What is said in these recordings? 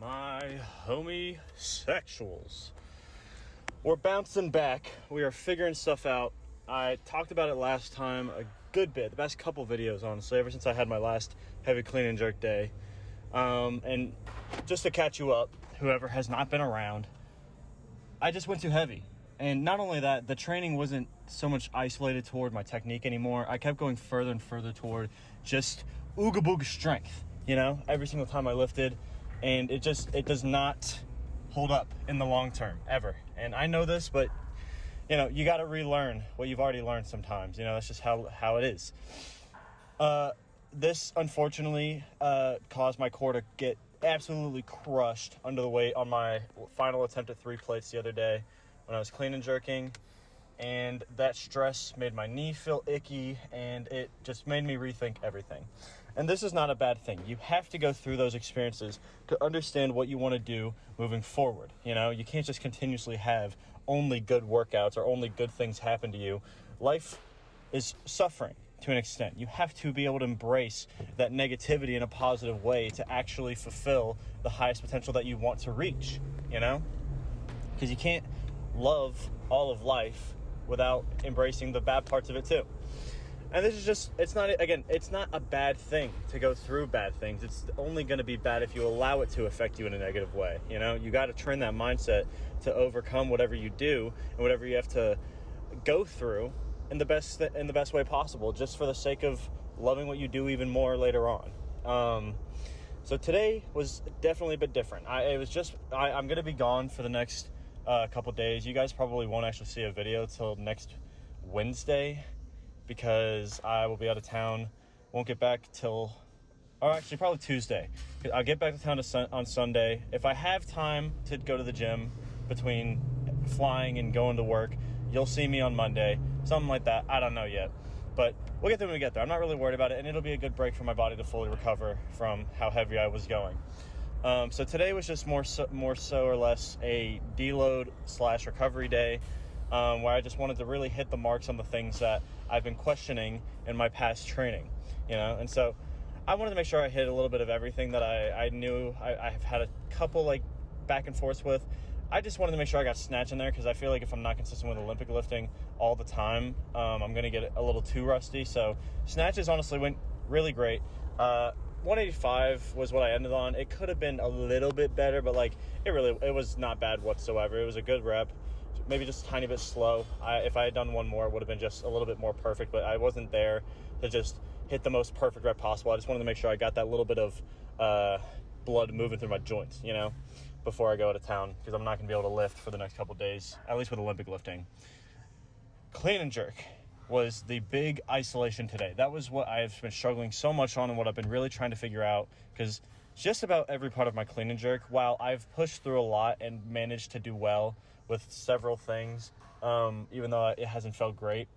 My homosexuals. We're bouncing back. We are figuring stuff out. I talked about it last time a good bit, the past couple videos, honestly, ever since I had my last heavy clean and jerk day. And just to catch you up, whoever has not been around, I just went too heavy. And not only that, the training wasn't so much isolated toward my technique anymore. I kept going further and further toward just ooga booga strength, every single time I lifted. And it does not hold up in the long term, ever. And I know this, but, you got to relearn what you've already learned sometimes. That's just how it is. This, unfortunately, caused my core to get absolutely crushed under the weight on my final attempt at 3 plates the other day when I was clean and jerking. And that stress made my knee feel icky, and it just made me rethink everything. And this is not a bad thing. You have to go through those experiences to understand what you want to do moving forward. You can't just continuously have only good workouts or only good things happen to you. Life is suffering to an extent. You have to be able to embrace that negativity in a positive way to actually fulfill the highest potential that you want to reach, because you can't love all of life without embracing the bad parts of it too. And this is just, it's not a bad thing to go through bad things. It's only going to be bad if you allow it to affect you in a negative way. You got to train that mindset to overcome whatever you do and whatever you have to go through in the best way possible, just for the sake of loving what you do even more later on. So today was definitely a bit different. I'm going to be gone for the next couple days. You guys probably won't actually see a video till next Wednesday, because I will be out of town. Won't get back till, probably Tuesday. I'll get back to town on Sunday. If I have time to go to the gym between flying and going to work, you'll see me on Monday, something like that. I don't know yet, but we'll get there when we get there. I'm not really worried about it, and it'll be a good break for my body to fully recover from how heavy I was going. So today was just more so or less a deload / recovery day, where I just wanted to really hit the marks on the things that I've been questioning in my past training, and so I wanted to make sure I hit a little bit of everything that I knew I have had a couple back and forth with. I just wanted to make sure I got Snatch in there, because I feel like if I'm not consistent with Olympic lifting all the time, I'm going to get a little too rusty. So Snatches honestly went really great. 185 was what I ended on. It could have been a little bit better, but it was not bad whatsoever. It was a good rep, maybe just a tiny bit slow. If I had done one more, it would have been just a little bit more perfect, but I wasn't there to just hit the most perfect rep possible. I just wanted to make sure I got that little bit of blood moving through my joints, before I go out of town, because I'm not going to be able to lift for the next couple days, at least with Olympic lifting. Clean and jerk was the big isolation today. That was what I've been struggling so much on, and what I've been really trying to figure out, because just about every part of my clean and jerk, while I've pushed through a lot and managed to do well with several things, even though it hasn't felt great,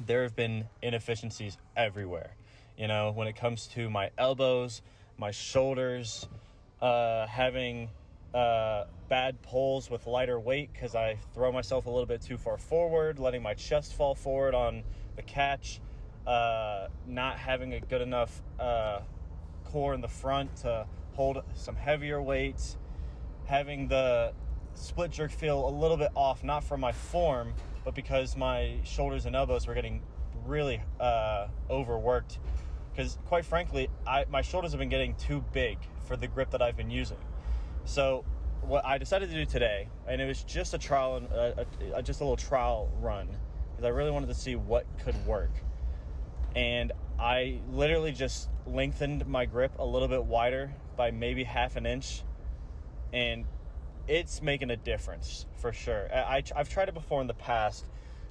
there have been inefficiencies everywhere. When it comes to my elbows, my shoulders, having bad pulls with lighter weight because I throw myself a little bit too far forward, letting my chest fall forward on the catch, not having a good enough core in the front to hold some heavier weights, having the split jerk feel a little bit off, not from my form, but because my shoulders and elbows were getting really overworked, because quite frankly, my shoulders have been getting too big for the grip that I've been using. So what I decided to do today, and it was just a trial, just a little trial run, because I really wanted to see what could work. And I literally just lengthened my grip a little bit wider by maybe half an inch, and it's making a difference for sure. I've tried it before in the past,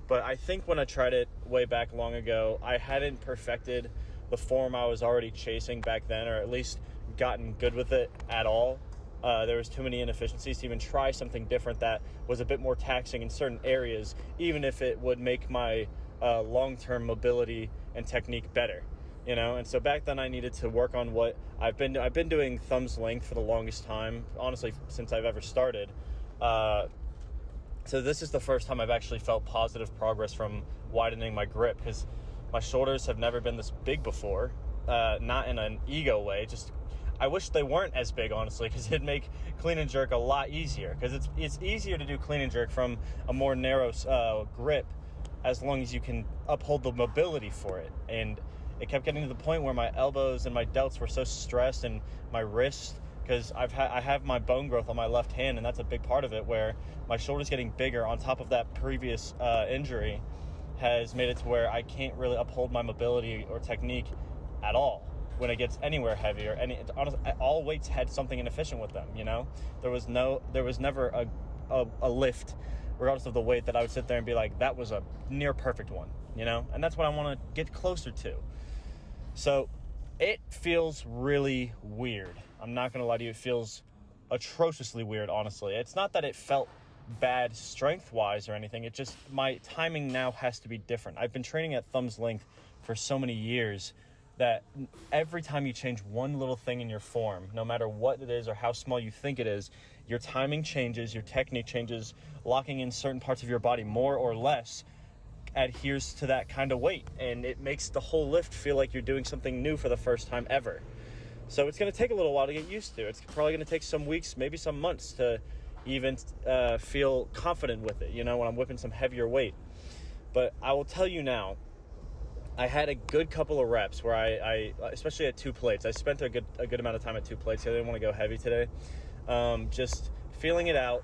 but I think when I tried it way back long ago, I hadn't perfected the form I was already chasing back then, or at least gotten good with it at all. There was too many inefficiencies to even try something different that was a bit more taxing in certain areas, even if it would make my long-term mobility and technique better, And so back then I needed to work on what I've been doing thumbs length for the longest time, honestly, since I've ever started. So this is the first time I've actually felt positive progress from widening my grip, because my shoulders have never been this big before, not in an ego way, just I wish they weren't as big, honestly, because it'd make clean and jerk a lot easier. Because it's easier to do clean and jerk from a more narrow grip, as long as you can uphold the mobility for it. And it kept getting to the point where my elbows and my delts were so stressed, and my wrist, because I have my bone growth on my left hand, and that's a big part of it, where my shoulder's getting bigger on top of that previous injury has made it to where I can't really uphold my mobility or technique at all when it gets anywhere heavier. And honestly, all weights had something inefficient with them, you know? There was never a lift, regardless of the weight, that I would sit there and be like, that was a near perfect one, you know? And that's what I want to get closer to. So it feels really weird. I'm not going to lie to you. It feels atrociously weird, honestly. It's not that it felt bad strength-wise or anything. It just, my timing now has to be different. I've been training at thumb's length for so many years that every time you change one little thing in your form, no matter what it is or how small you think it is, your timing changes, your technique changes, locking in certain parts of your body more or less adheres to that kind of weight, and it makes the whole lift feel like you're doing something new for the first time ever. So it's going to take a little while to get used to. It's probably going to take some weeks, maybe some months, to even feel confident with it, you know, when I'm whipping some heavier weight. But I will tell you now, I had a good couple of reps where I especially at 2 plates, I spent a good amount of time at 2 plates. I didn't want to go heavy today. Just feeling it out.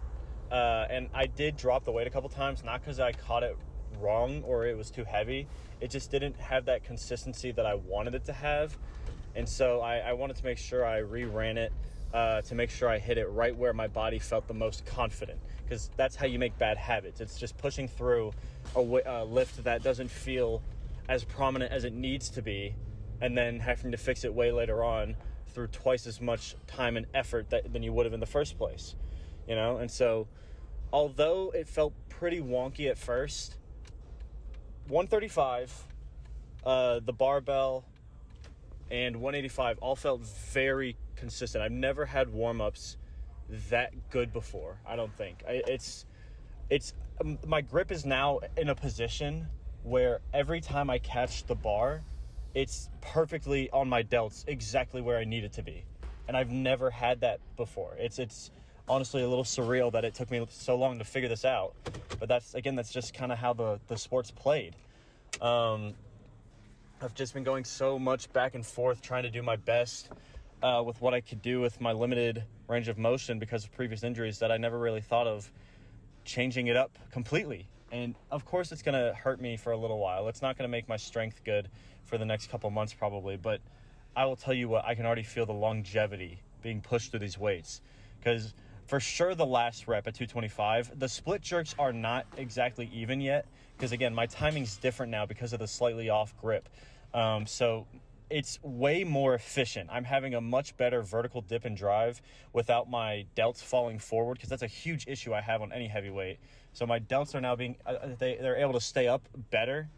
And I did drop the weight a couple times, not because I caught it wrong or it was too heavy. It just didn't have that consistency that I wanted it to have. And so I wanted to make sure I re-ran it to make sure I hit it right where my body felt the most confident, because that's how you make bad habits. It's just pushing through a lift that doesn't feel as prominent as it needs to be, and then having to fix it way later on through twice as much time and effort than you would have in the first place, you know? And so although it felt pretty wonky at first, 135, the barbell, and 185 all felt very consistent. I've never had warm-ups that good before, I don't think. My grip is now in a position where every time I catch the bar, it's perfectly on my delts, exactly where I need it to be. And I've never had that before. It's honestly a little surreal that it took me so long to figure this out. But that's just kind of how the sport's played. I've just been going so much back and forth trying to do my best with what I could do with my limited range of motion because of previous injuries that I never really thought of changing it up completely. And of course it's going to hurt me for a little while. It's not going to make my strength good for the next couple months probably, but I will tell you what, I can already feel the longevity being pushed through these weights. Because for sure the last rep at 225, the split jerks are not exactly even yet, because again, my timing's different now because of the slightly off grip. So it's way more efficient. I'm having a much better vertical dip and drive without my delts falling forward, because that's a huge issue I have on any heavyweight. So my delts are now they're able to stay up better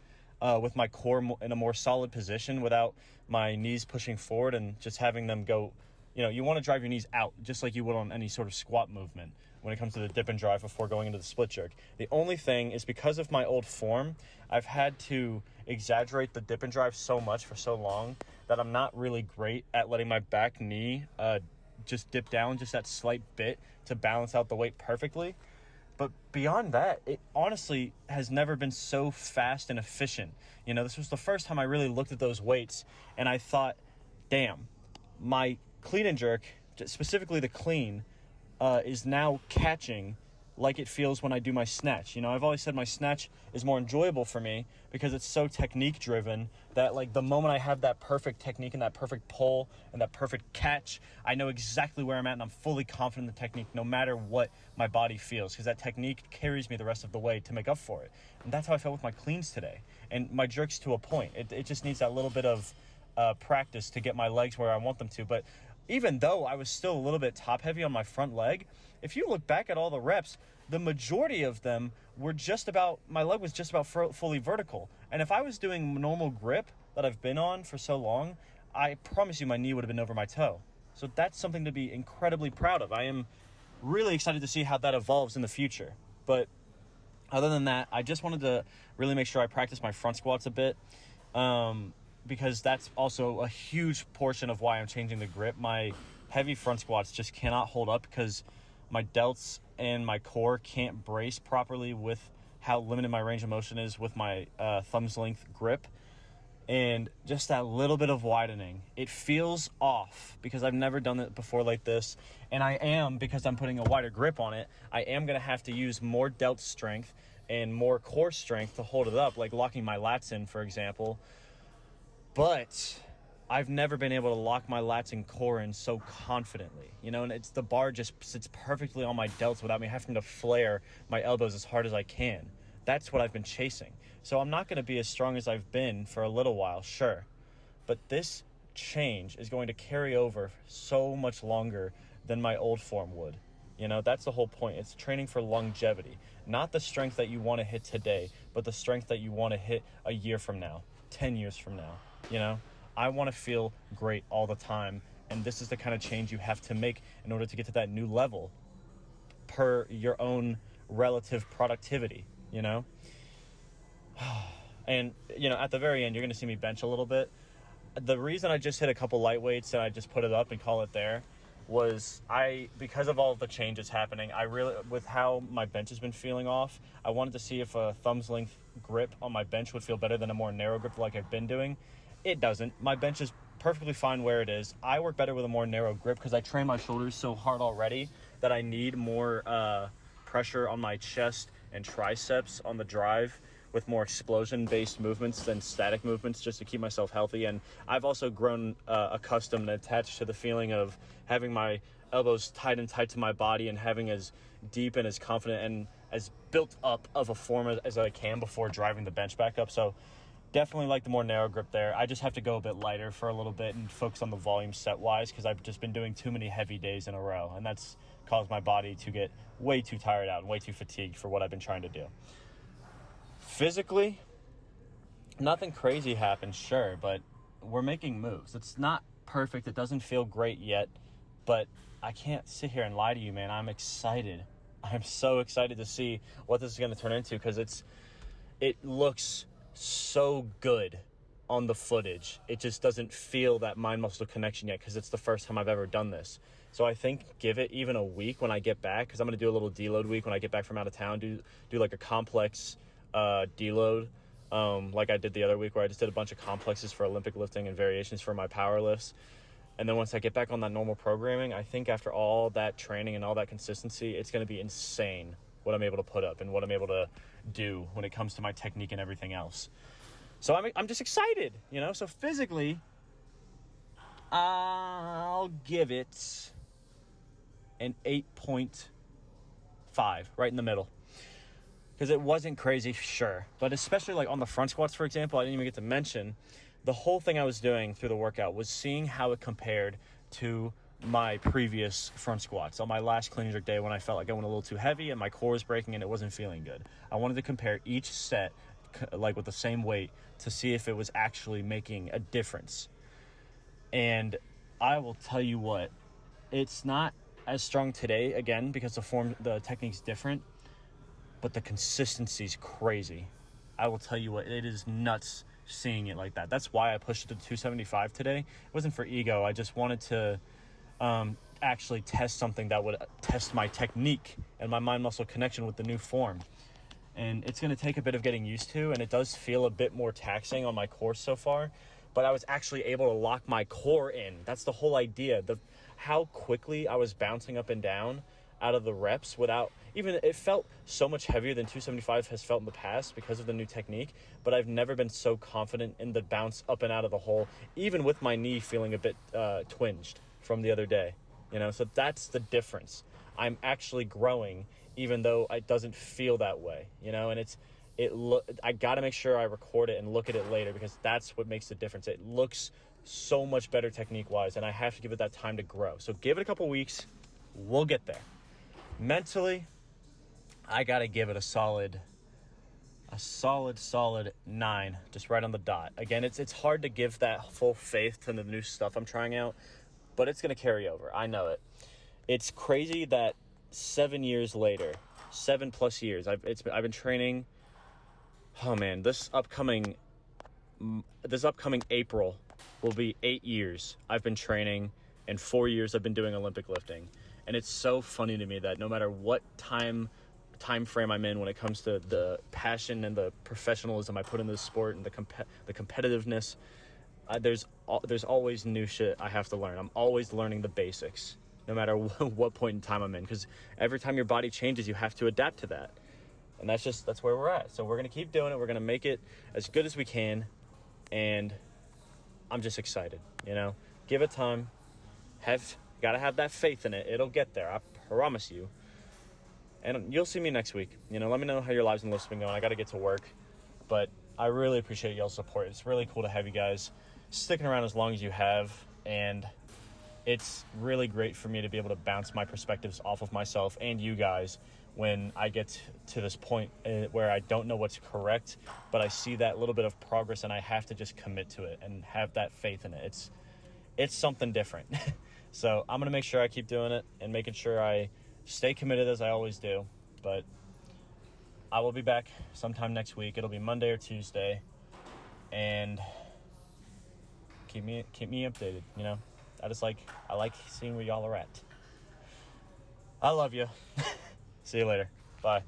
with my core in a more solid position without my knees pushing forward and just having them go. You know, you want to drive your knees out just like you would on any sort of squat movement when it comes to the dip and drive before going into the split jerk. The only thing is, because of my old form, I've had to exaggerate the dip and drive so much for so long that I'm not really great at letting my back knee just dip down just that slight bit to balance out the weight perfectly. But beyond that, it honestly has never been so fast and efficient. You know, this was the first time I really looked at those weights and I thought, damn, my clean and jerk, specifically the clean, is now catching like it feels when I do my snatch. You know, I've always said my snatch is more enjoyable for me because it's so technique driven that like the moment I have that perfect technique and that perfect pull and that perfect catch, I know exactly where I'm at and I'm fully confident in the technique no matter what my body feels, because that technique carries me the rest of the way to make up for it. And that's how I felt with my cleans today. And my jerks to a point. It just needs that little bit of practice to get my legs where I want them to. But even though I was still a little bit top heavy on my front leg, if you look back at all the reps, the majority of them were my leg was just about fully vertical. And if I was doing normal grip that I've been on for so long, I promise you my knee would have been over my toe. So that's something to be incredibly proud of. I am really excited to see how that evolves in the future. But other than that, I just wanted to really make sure I practice my front squats a bit. because that's also a huge portion of why I'm changing the grip. My heavy front squats just cannot hold up because my delts and my core can't brace properly with how limited my range of motion is with my thumb's length grip. And just that little bit of widening, it feels off because I've never done it before like this. And because I'm putting a wider grip on it, I am going to have to use more delt strength and more core strength to hold it up, like locking my lats in, for example. But I've never been able to lock my lats and core in so confidently, and it's the bar just sits perfectly on my delts without me having to flare my elbows as hard as I can. That's what I've been chasing. So I'm not going to be as strong as I've been for a little while, sure. But this change is going to carry over so much longer than my old form would. That's the whole point. It's training for longevity, not the strength that you want to hit today, but the strength that you want to hit a year from now, 10 years from now. I want to feel great all the time. And this is the kind of change you have to make in order to get to that new level per your own relative productivity, And, at the very end, you're going to see me bench a little bit. The reason I just hit a couple light weights and I just put it up and call it there was because of all of the changes happening, with how my bench has been feeling off, I wanted to see if a thumb's length grip on my bench would feel better than a more narrow grip like I've been doing. It doesn't. My bench is perfectly fine where it is. I work better with a more narrow grip because I train my shoulders so hard already that I need more pressure on my chest and triceps on the drive with more explosion-based movements than static movements, just to keep myself healthy. And I've also grown accustomed and attached to the feeling of having my elbows tight to my body and having as deep and as confident and as built up of a form as I can before driving the bench back up. So definitely like the more narrow grip there. I just have to go a bit lighter for a little bit and focus on the volume set-wise because I've just been doing too many heavy days in a row, and that's caused my body to get way too tired out and way too fatigued for what I've been trying to do. Physically, nothing crazy happened, sure, but we're making moves. It's not perfect. It doesn't feel great yet, but I can't sit here and lie to you, man. I'm excited. I'm so excited to see what this is going to turn into because it looks so good on the footage. It just doesn't feel that mind-muscle connection yet because it's the first time I've ever done this. So I think give it even a week when I get back, because I'm going to do a little deload week when I get back from out of town, do like a complex deload like I did the other week where I just did a bunch of complexes for Olympic lifting and variations for my power lifts. And then once I get back on that normal programming, I think after all that training and all that consistency, it's going to be insane what I'm able to put up and what I'm able to do when it comes to my technique and everything else. So I'm just excited, So physically, I'll give it an 8.5, right in the middle. Because it wasn't crazy, sure. But especially like on the front squats, for example, I didn't even get to mention, the whole thing I was doing through the workout was seeing how it compared to my previous front squats on my last clean and jerk day when I felt like I went a little too heavy and my core was breaking and it wasn't feeling good. I wanted to compare each set like with the same weight to see if it was actually making a difference. And I will tell you what, it's not as strong today, again, because the technique's different, but the consistency's crazy. I will tell you what, it is nuts seeing it like that. That's why I pushed it to 275 today. It wasn't for ego. I just wanted to actually test something that would test my technique and my mind-muscle connection with the new form. And it's going to take a bit of getting used to, and it does feel a bit more taxing on my core so far, but I was actually able to lock my core in. That's the whole idea. How quickly I was bouncing up and down out of the reps without even, it felt so much heavier than 275 has felt in the past because of the new technique, but I've never been so confident in the bounce up and out of the hole, even with my knee feeling a bit twinged from the other day, so that's the difference. I'm actually growing even though it doesn't feel that way, and I got to make sure I record it and look at it later because that's what makes the difference. It looks so much better technique-wise, and I have to give it that time to grow. So give it a couple weeks. We'll get there. Mentally, I got to give it a solid 9, just right on the dot. Again, it's hard to give that full faith to the new stuff I'm trying out, but it's going to carry over. I know it. It's crazy that 7 years later, 7+ years, I've been training. Oh man, this upcoming this upcoming April will be 8 years I've been training, and 4 years I've been doing Olympic lifting. And it's so funny to me that no matter what time frame I'm in when it comes to the passion and the professionalism I put in this sport and the competitiveness, there's always new shit I have to learn. I'm always learning the basics, no matter what point in time I'm in, because every time your body changes, you have to adapt to that. And that's where we're at. So we're going to keep doing it. We're going to make it as good as we can. And I'm just excited, Give it time. Got to have that faith in it. It'll get there. I promise you. And you'll see me next week. Let me know how your lives and lifts have been going. I got to get to work. But I really appreciate y'all's support. It's really cool to have you guys sticking around as long as you have. And it's really great for me to be able to bounce my perspectives off of myself and you guys when I get to this point where I don't know what's correct, but I see that little bit of progress and I have to just commit to it and have that faith in it. It's something different. So I'm going to make sure I keep doing it and making sure I stay committed as I always do. But I will be back sometime next week. It'll be Monday or Tuesday. And keep me updated, I like seeing where y'all are at. I love you. See you later. Bye.